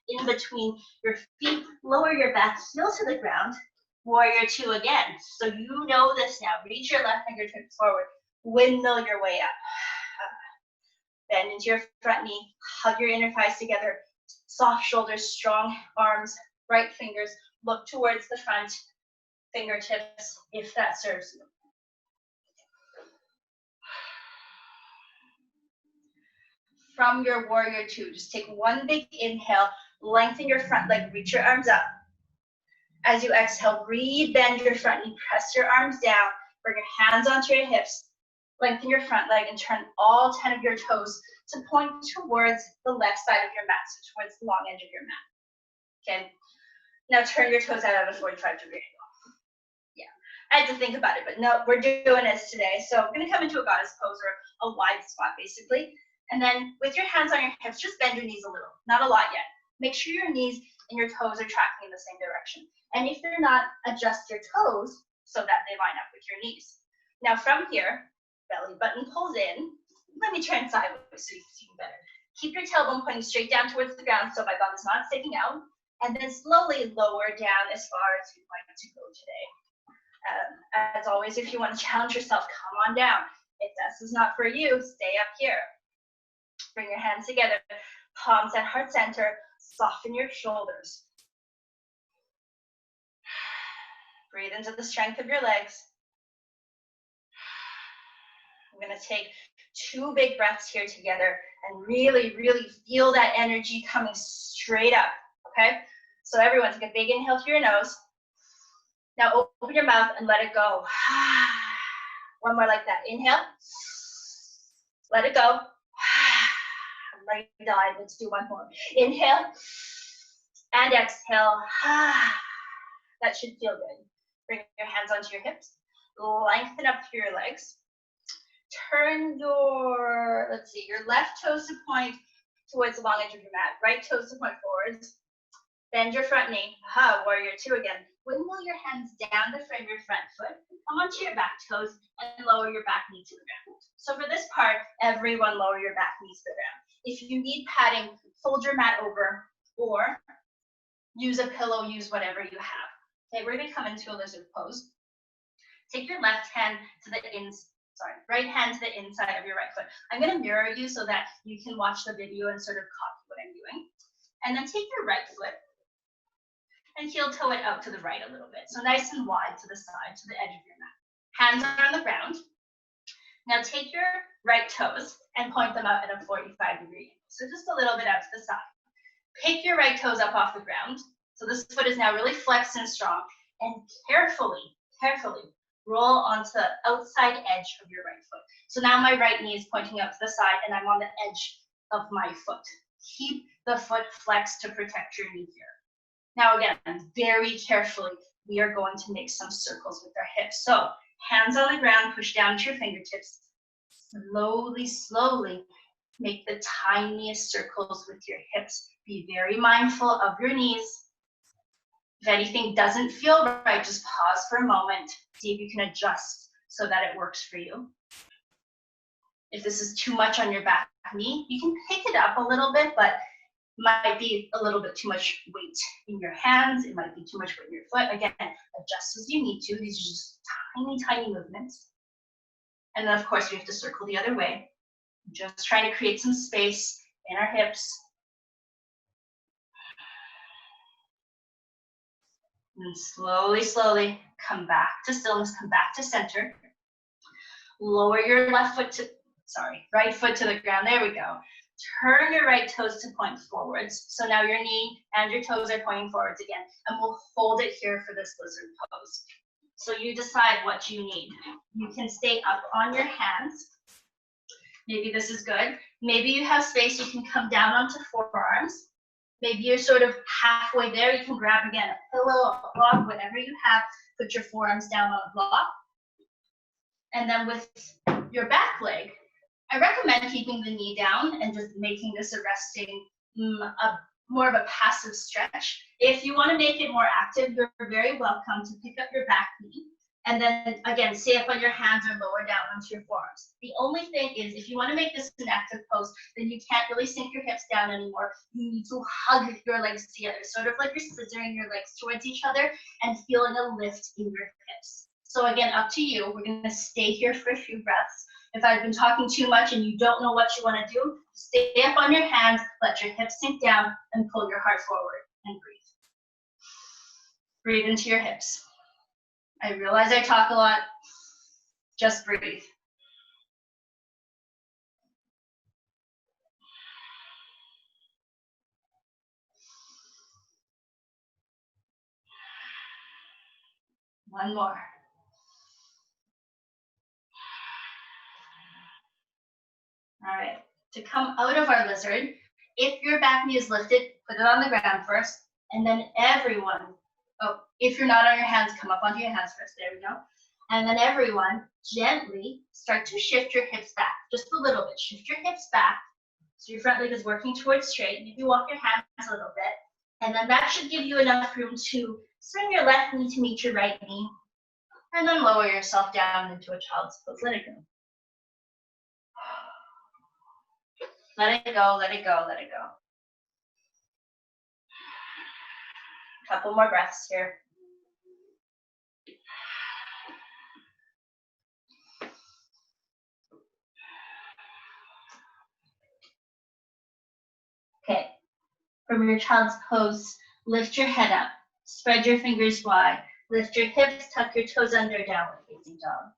in between your feet, lower your back heel to the ground. Warrior two again. So you know this now. Reach your left fingertips forward. Windmill your way up. Bend into your front knee. Hug your inner thighs together. Soft shoulders, strong arms, right fingers. Look towards the front. Fingertips, if that serves you. From your warrior two, just take one big inhale. Lengthen your front leg. Reach your arms up. As you exhale, re-bend your front knee, press your arms down, bring your hands onto your hips, lengthen your front leg, and turn all 10 of your toes to point towards the left side of your mat, so towards the long edge of your mat. Okay, now turn your toes out at a 45-degree angle. Yeah, I had to think about it, but no, we're doing this today. So I'm gonna come into a goddess pose, or a wide squat basically, and then with your hands on your hips, just bend your knees a little, not a lot yet. Make sure your knees and your toes are tracking in the same direction. And if they're not, adjust your toes so that they line up with your knees. Now from here, belly button pulls in. Let me turn sideways so you can see better. Keep your tailbone pointing straight down towards the ground so my bum is not sticking out. And then slowly lower down as far as you'd like to go today. As always, if you want to challenge yourself, come on down. If this is not for you, stay up here. Bring your hands together, palms at heart center, soften your shoulders. Breathe into the strength of your legs. I'm going to take 2 big breaths here together and really, really feel that energy coming straight up, okay? So everyone, take a big inhale through your nose. Now open your mouth and let it go. One more like that. Inhale. Let it go. Let it die. Let's do one more. Inhale and exhale. That should feel good. Bring your hands onto your hips. Lengthen up through your legs. Turn your, your left toes to point towards the long edge of your mat. Right toes to point forwards. Bend your front knee. Warrior two again. Windmill your hands down to frame your front foot. Come onto your back toes and lower your back knee to the ground. So for this part, everyone lower your back knees to the ground. If you need padding, fold your mat over or use a pillow, use whatever you have. Okay, we're gonna come into a lizard pose. Take your right hand to the inside of your right foot. I'm gonna mirror you so that you can watch the video and sort of copy what I'm doing. And then take your right foot and heel toe it out to the right a little bit. So nice and wide to the side, to the edge of your mat. Hands are on the ground. Now take your right toes and point them out at a 45-degree angle. So just a little bit out to the side. Pick your right toes up off the ground. So this foot is now really flexed and strong. And carefully roll onto the outside edge of your right foot. So now my right knee is pointing out to the side and I'm on the edge of my foot. Keep the foot flexed to protect your knee here. Now again, very carefully, we are going to make some circles with our hips. So hands on the ground, push down to your fingertips. Slowly make the tiniest circles with your hips. Be very mindful of your knees. If anything doesn't feel right, just pause for a moment. See if you can adjust so that it works for you. If this is too much on your back knee, you can pick it up a little bit, but might be a little bit too much weight in your hands. It might be too much weight in your foot. Again, adjust as you need to. These are just tiny movements. And then of course we have to circle the other way. Just trying to create some space in our hips. And slowly come back to stillness, come back to center. Lower your right foot to the ground. There we go. Turn your right toes to point forwards. So now your knee and your toes are pointing forwards again. And we'll hold it here for this lizard pose. So you decide what you need. You can stay up on your hands. Maybe this is good. Maybe you have space, you can come down onto forearms. Maybe you're sort of halfway there. You can grab again a pillow, a block, whatever you have. Put your forearms down on a block. And then with your back leg, I recommend keeping the knee down and just making this a resting, more of a passive stretch. If you want to make it more active, you're very welcome to pick up your back knee. And then again, stay up on your hands or lower down onto your forearms. The only thing is, if you want to make this an active pose, then you can't really sink your hips down anymore. You need to hug your legs together, sort of like you're scissoring your legs towards each other and feeling a lift in your hips. So again, up to you. We're going to stay here for a few breaths. If I've been talking too much and you don't know what you want to do, stay up on your hands, let your hips sink down, and pull your heart forward and breathe. Breathe into your hips. I realize I talk a lot. Just breathe. One more. All right. To come out of our lizard, if your back knee is lifted, put it on the ground first, and then everyone, if you're not on your hands, come up onto your hands first. There we go. And then everyone, gently start to shift your hips back, just a little bit. Shift your hips back, so your front leg is working towards straight. Maybe walk your hands a little bit, and then that should give you enough room to swing your left knee to meet your right knee, and then lower yourself down into a child's pose. Let it go. Let it go, let it go, let it go. Couple more breaths here. Okay, from your child's pose, lift your head up, spread your fingers wide, lift your hips, tuck your toes under, downward facing dog.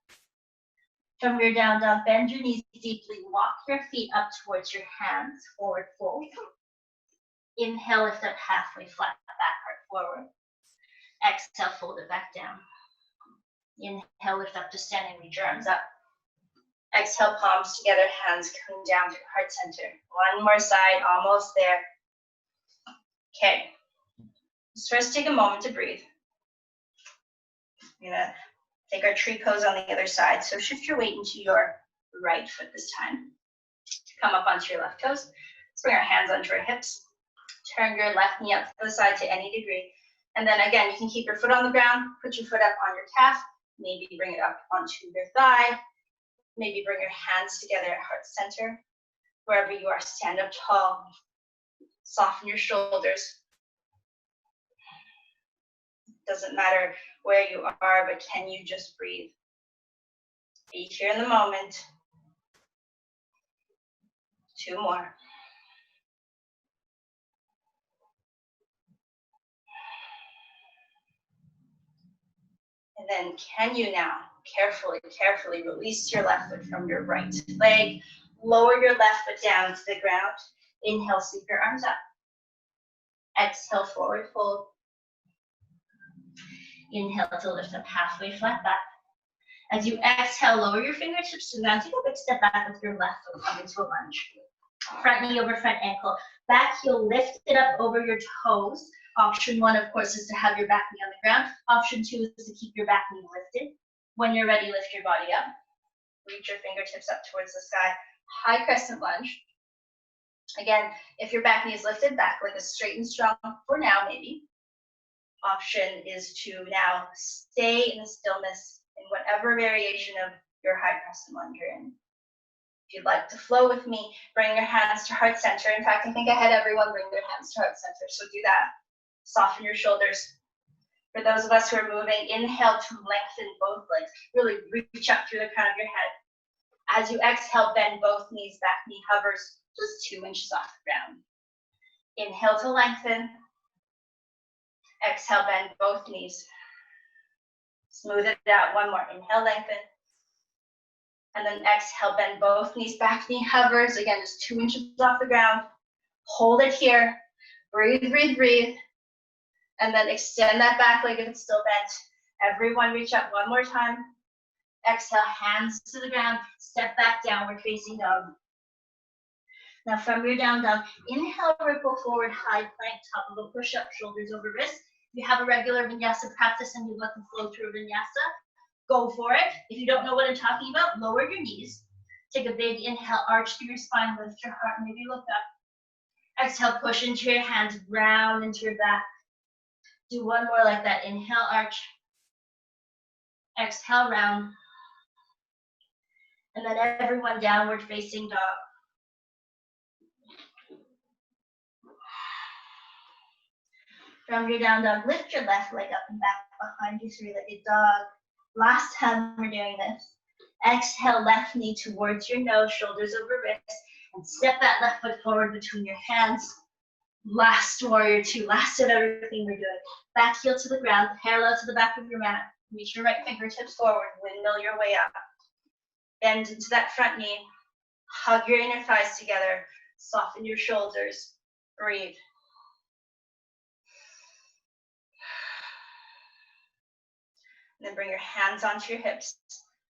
From your down dog, bend your knees deeply, walk your feet up towards your hands, forward fold. Inhale, lift up halfway, flat back, heart forward. Exhale, fold it back down. Inhale, lift up to standing, reach your arms up. Exhale, palms together, hands coming down to heart center. One more side, almost there. Okay, let's first take a moment to breathe. We're gonna take our tree pose on the other side. So shift your weight into your right foot this time. Come up onto your left toes. Let's bring our hands onto our hips. Turn your left knee up to the side to any degree. And then again, you can keep your foot on the ground, put your foot up on your calf, maybe bring it up onto your thigh, maybe bring your hands together at heart center. Wherever you are, stand up tall, soften your shoulders. Doesn't matter where you are, but can you just breathe? Be here in the moment. 2 more. And then can you now carefully release your left foot from your right leg, lower your left foot down to the ground. Inhale, sweep your arms up. Exhale, forward fold. Inhale to lift up halfway, flat back. As you exhale, lower your fingertips to the ground. Take a big step back with your left foot, come into a lunge. Front knee over front ankle. Back heel lifted up over your toes. Option 1, of course, is to have your back knee on the ground. Option 2 is to keep your back knee lifted. When you're ready, lift your body up. Reach your fingertips up towards the sky. High crescent lunge. Again, if your back knee is lifted, back leg is straight and strong for now, maybe. Option is to now stay in the stillness in whatever variation of your high crescent lunge you're in. If you'd like to flow with me, bring your hands to heart center. In fact, I think I had everyone bring their hands to heart center, so do that. Soften your shoulders. For those of us who are moving, inhale to lengthen both legs. Really reach up through the crown of your head. As you exhale, bend both knees. Back knee hovers just 2 inches off the ground. Inhale to lengthen. Exhale, bend both knees. Smooth it out. One more. Inhale, lengthen. And then exhale, bend both knees, back knee hovers. Again, just 2 inches off the ground. Hold it here. Breathe, breathe, breathe. And then extend that back leg if it's still bent. Everyone reach up one more time. Exhale, hands to the ground. Step back, downward facing dog. Now from your down dog, inhale, ripple forward, high plank, top of a push-up, shoulders over wrists. If you have a regular vinyasa practice and you let them flow through vinyasa, go for it. If you don't know what I'm talking about, lower your knees. Take a big inhale, arch through your spine, lift your heart, maybe look up. Exhale, push into your hands, round into your back. Do one more like that. Inhale, arch. Exhale, round. And then everyone downward facing dog. From your down dog, lift your left leg up and back behind you, three-legged dog. Last time we're doing this. Exhale, left knee towards your nose, shoulders over wrists, and step that left foot forward between your hands. Last warrior two, last of everything we're doing. Back heel to the ground, parallel to the back of your mat. Reach your right fingertips forward, windmill your way up. Bend into that front knee. Hug your inner thighs together. Soften your shoulders. Breathe. And then bring your hands onto your hips.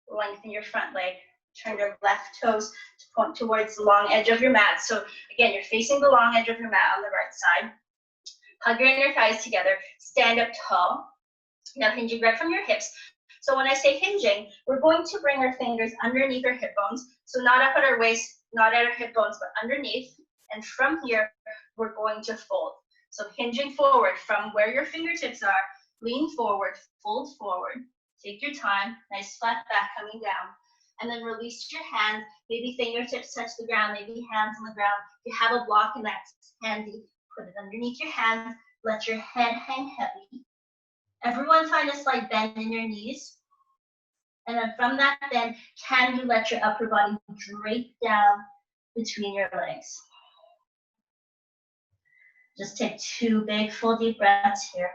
Lengthen your front leg. Turn your left toes to point towards the long edge of your mat. So again, you're facing the long edge of your mat on the right side. Hug your inner thighs together. Stand up tall. Now hinging right from your hips. So when I say hinging, we're going to bring our fingers underneath our hip bones. So not up at our waist, not at our hip bones, but underneath. And from here, we're going to fold. So hinging forward from where your fingertips are, lean forward, fold forward. Take your time, nice flat back coming down. And then release your hands, maybe fingertips touch the ground, maybe hands on the ground. If you have a block and that's handy, put it underneath your hands, let your head hang heavy. Everyone find a slight bend in your knees. And then from that bend, can you let your upper body drape down between your legs? Just take 2 big full deep breaths here.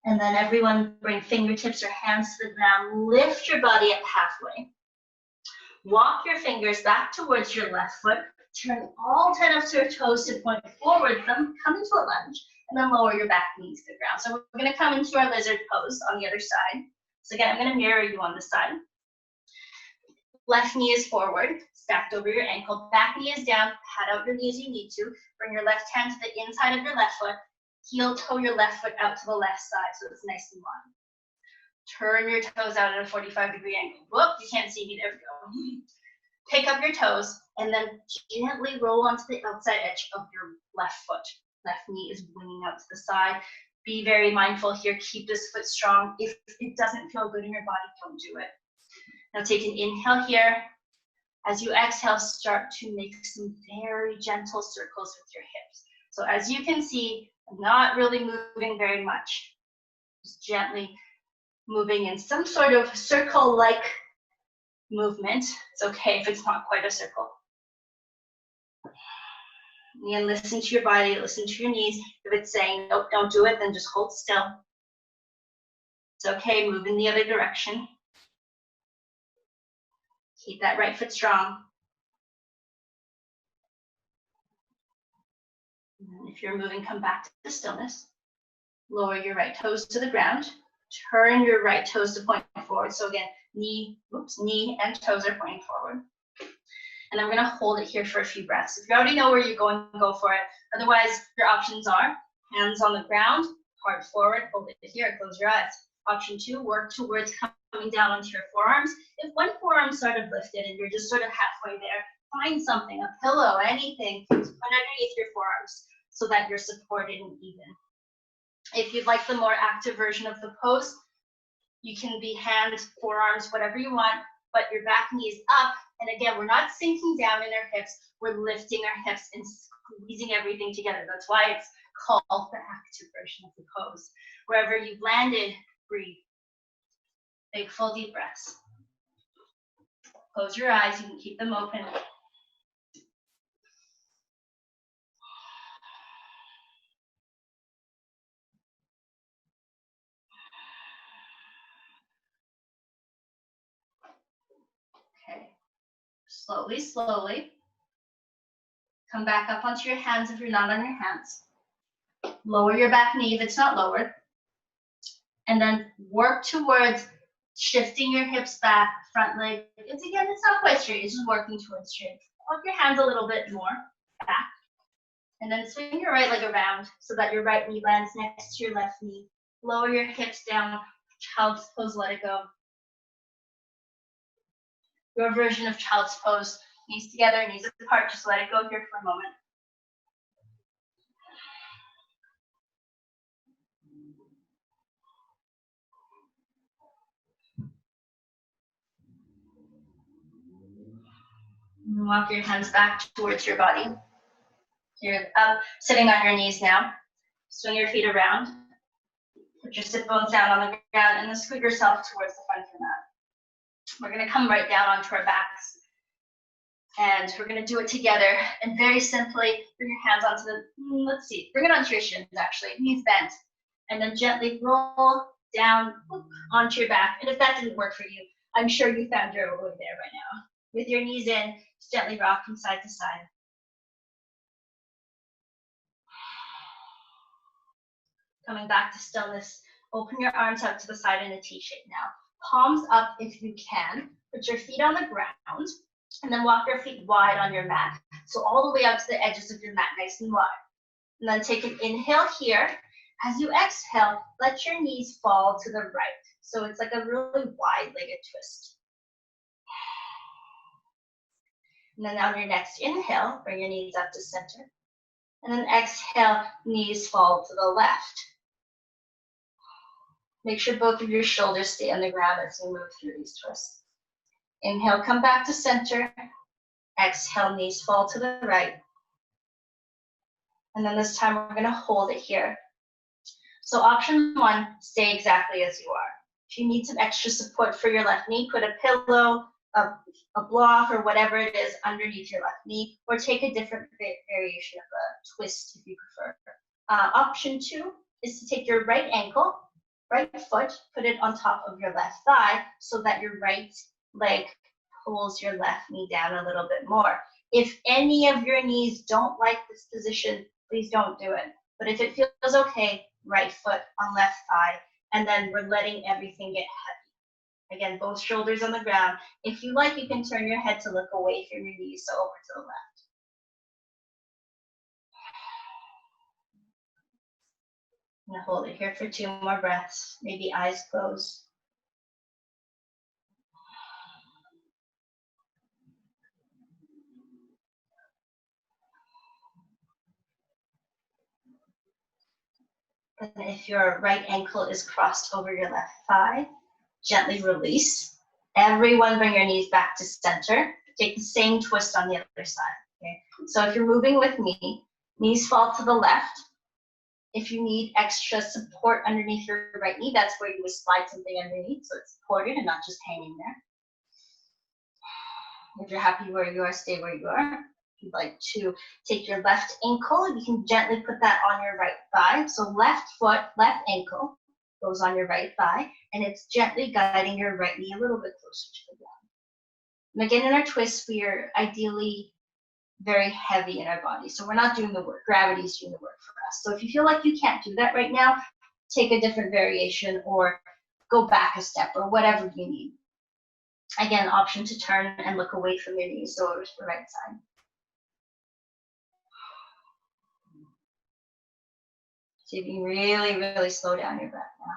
And then everyone bring fingertips or hands to the ground. Lift your body up halfway. Walk your fingers back towards your left foot. Turn all 10 of your toes to point forward. Come into a lunge. And then lower your back knees to the ground. So we're going to come into our lizard pose on the other side. So again, I'm going to mirror you on this side. Left knee is forward, stacked over your ankle. Back knee is down. Pat out your knee as you need to. Bring your left hand to the inside of your left foot. Heel toe your left foot out to the left side so it's nice and long. Turn your toes out at a 45-degree angle. Whoop, you can't see me, there we go. Pick up your toes and then gently roll onto the outside edge of your left foot. Left knee is winging out to the side. Be very mindful here, keep this foot strong. If it doesn't feel good in your body, don't do it. Now take an inhale here. As you exhale, start to make some very gentle circles with your hips. So as you can see, I'm not really moving very much. Just gently moving in some sort of circle-like movement. It's okay if it's not quite a circle. And listen to your body, listen to your knees. If it's saying, nope, don't do it, then just hold still. It's okay, move in the other direction. Keep that right foot strong. And if you're moving, come back to stillness. Lower your right toes to the ground. Turn your right toes to point forward. So again, knee and toes are pointing forward. And I'm going to hold it here for a few breaths. If you already know where you're going, go for it. Otherwise, your options are hands on the ground, heart forward, hold it here, close your eyes. Option 2, work towards coming down onto your forearms. If one forearm sort of lifted and you're just sort of halfway there, find something, a pillow, anything, to put underneath your forearms so that you're supported and even. If you'd like the more active version of the pose, you can be hands, forearms, whatever you want, but your back knee is up. And again, we're not sinking down in our hips, we're lifting our hips and squeezing everything together. That's why it's called the active version of the pose. Wherever you've landed, breathe. Big full deep breaths. Close your eyes, you can keep them open. Slowly, slowly. Come back up onto your hands if you're not on your hands. Lower your back knee if it's not lowered. And then work towards shifting your hips back, front leg. It's not quite straight, it's just working towards straight. Walk your hands a little bit more back. And then swing your right leg around so that your right knee lands next to your left knee. Lower your hips down, child's pose, let it go. Your version of child's pose, knees together, knees apart, just let it go here for a moment. And walk your hands back towards your body. You're up, sitting on your knees now. Swing your feet around. Put your sit bones down on the ground and then scoot yourself towards the front of the mat. We're gonna come right down onto our backs. And we're gonna do it together. And very simply, bring your hands onto the, bring it onto your shins actually, knees bent. And then gently roll down onto your back. And if that didn't work for you, I'm sure you found your way there right now. With your knees in, just gently rock from side to side. Coming back to stillness, open your arms out to the side in a T shape now. Palms up if you can. Put your feet on the ground and then walk your feet wide on your mat. So all the way out to the edges of your mat, nice and wide. And then take an inhale here. As you exhale, let your knees fall to the right. So it's like a really wide-legged twist. And then on your next inhale, bring your knees up to center. And then exhale, knees fall to the left. Make sure both of your shoulders stay on the ground as you move through these twists. Inhale, come back to center. Exhale, knees fall to the right. And then this time we're gonna hold it here. So option one, stay exactly as you are. If you need some extra support for your left knee, put a pillow, a block, or whatever it is underneath your left knee, or take a different variation of a twist if you prefer. Option two is to take your right ankle, right foot, put it on top of your left thigh so that your right leg pulls your left knee down a little bit more. If any of your knees don't like this position, please don't do it. But if it feels okay, right foot on left thigh, and then we're letting everything get heavy. Again, both shoulders on the ground. If you like, you can turn your head to look away from your knees, so over to the left. I'm gonna hold it here for 2 more breaths, maybe eyes closed. And if your right ankle is crossed over your left thigh, gently release. Everyone bring your knees back to center. Take the same twist on the other side. Okay? So if you're moving with me, knees fall to the left. If you need extra support underneath your right knee, that's where you would slide something underneath so it's supported and not just hanging there. If you're happy where you are, stay where you are. If you'd like to take your left ankle, you can gently put that on your right thigh. So left foot, left ankle goes on your right thigh, and it's gently guiding your right knee a little bit closer to the ground. And again, in our twists, we are ideally very heavy in our body. So we're not doing the work. Gravity is doing the work for us. So if you feel like you can't do that right now, take a different variation or go back a step or whatever you need. Again, option to turn and look away from your knees, so over to the right side. So you can really, really slow down your breath now.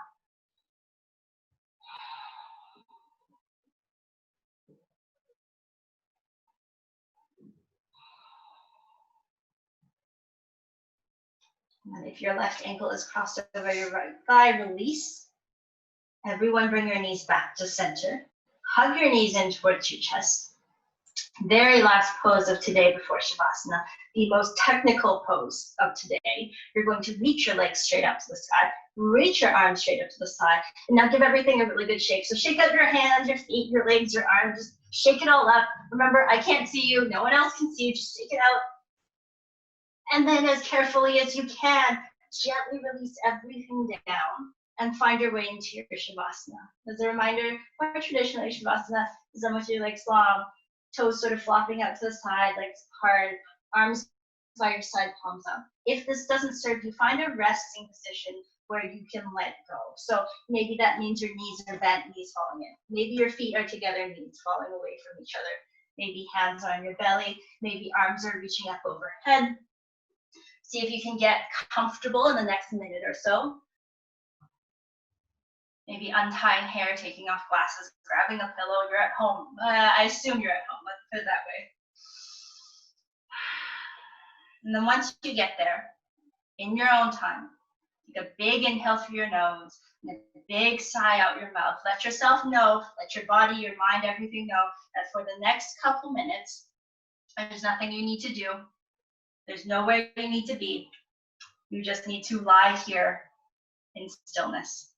And if your left ankle is crossed over your right thigh, release. Everyone bring your knees back to center. Hug your knees in towards your chest. Very last pose of today before Savasana, the most technical pose of today. You're going to reach your legs straight up to the side, reach your arms straight up to the side, and now give everything a really good shake. So shake out your hands, your feet, your legs, your arms, just shake it all up. Remember, I can't see you, no one else can see you, just shake it out. And then as carefully as you can, gently release everything down and find your way into your Shavasana. As a reminder, more traditionally, Shavasana is almost your legs long, toes sort of flopping out to the side, legs hard, arms by your side, palms up. If this doesn't serve you, find a resting position where you can let go. So maybe that means your knees are bent, knees falling in. Maybe your feet are together, knees falling away from each other. Maybe hands are on your belly. Maybe arms are reaching up overhead. See if you can get comfortable in the next minute or so. Maybe untying hair, taking off glasses, grabbing a pillow. You're at home. I assume you're at home. Let's put it that way. And then once you get there, in your own time, take a big inhale through your nose and a big sigh out your mouth. Let yourself know, let your body, your mind, everything know that for the next couple minutes, there's nothing you need to do. There's nowhere you need to be. You just need to lie here in stillness.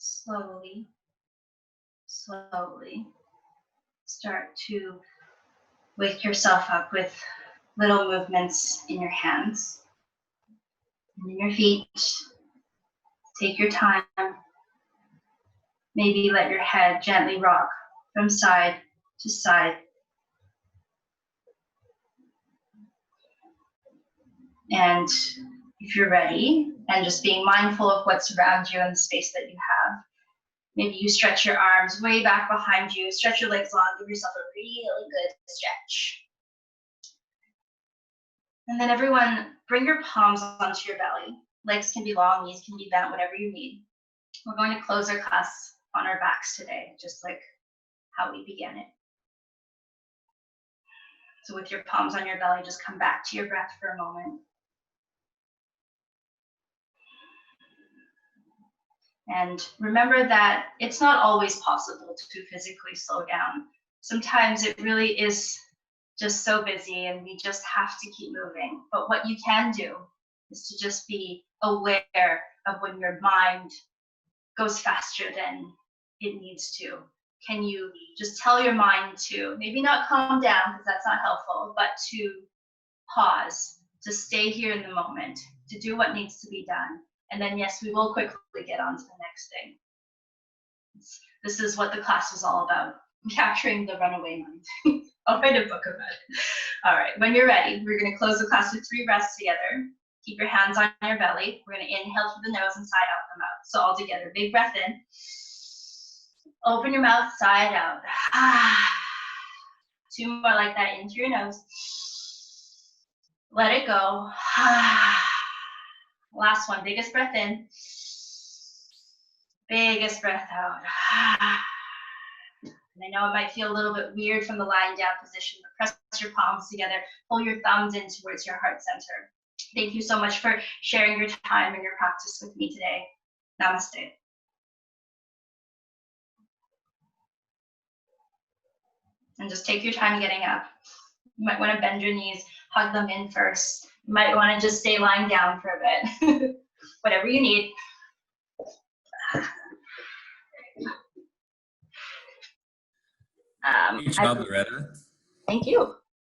Slowly, slowly start to wake yourself up with little movements in your hands and in your feet. Take your time. Maybe let your head gently rock from side to side. And if you're ready, and just being mindful of what's around you and the space that you have, maybe you stretch your arms way back behind you, stretch your legs long, give yourself a really good stretch. And then everyone, bring your palms onto your belly. Legs can be long, knees can be bent, whatever you need. We're going to close our class on our backs today, just like how we began it. So with your palms on your belly, just come back to your breath for a moment. And remember that it's not always possible to physically slow down. Sometimes it really is just so busy and we just have to keep moving. But what you can do is to just be aware of when your mind goes faster than it needs to. Can you just tell your mind to maybe not calm down, because that's not helpful, but to pause, to stay here in the moment, to do what needs to be done. And then, yes, we will quickly get on to the next thing. This is what the class was all about, capturing the runaway mind. I'll write a book about it. All right, when you're ready, we're going to close the class with 3 breaths together. Keep your hands on your belly. We're going to inhale through the nose and sigh out the mouth. So all together, big breath in. Open your mouth, side out. 2 more like that, in through your nose. Let it go. Last one, biggest breath in. Biggest breath out. And I know it might feel a little bit weird from the lying down position, but press your palms together. Pull your thumbs in towards your heart center. Thank you so much for sharing your time and your practice with me today. Namaste. And just take your time getting up. You might want to bend your knees, hug them in first. You might want to just stay lying down for a bit. Whatever you need. Great job, Loretta. Thank you.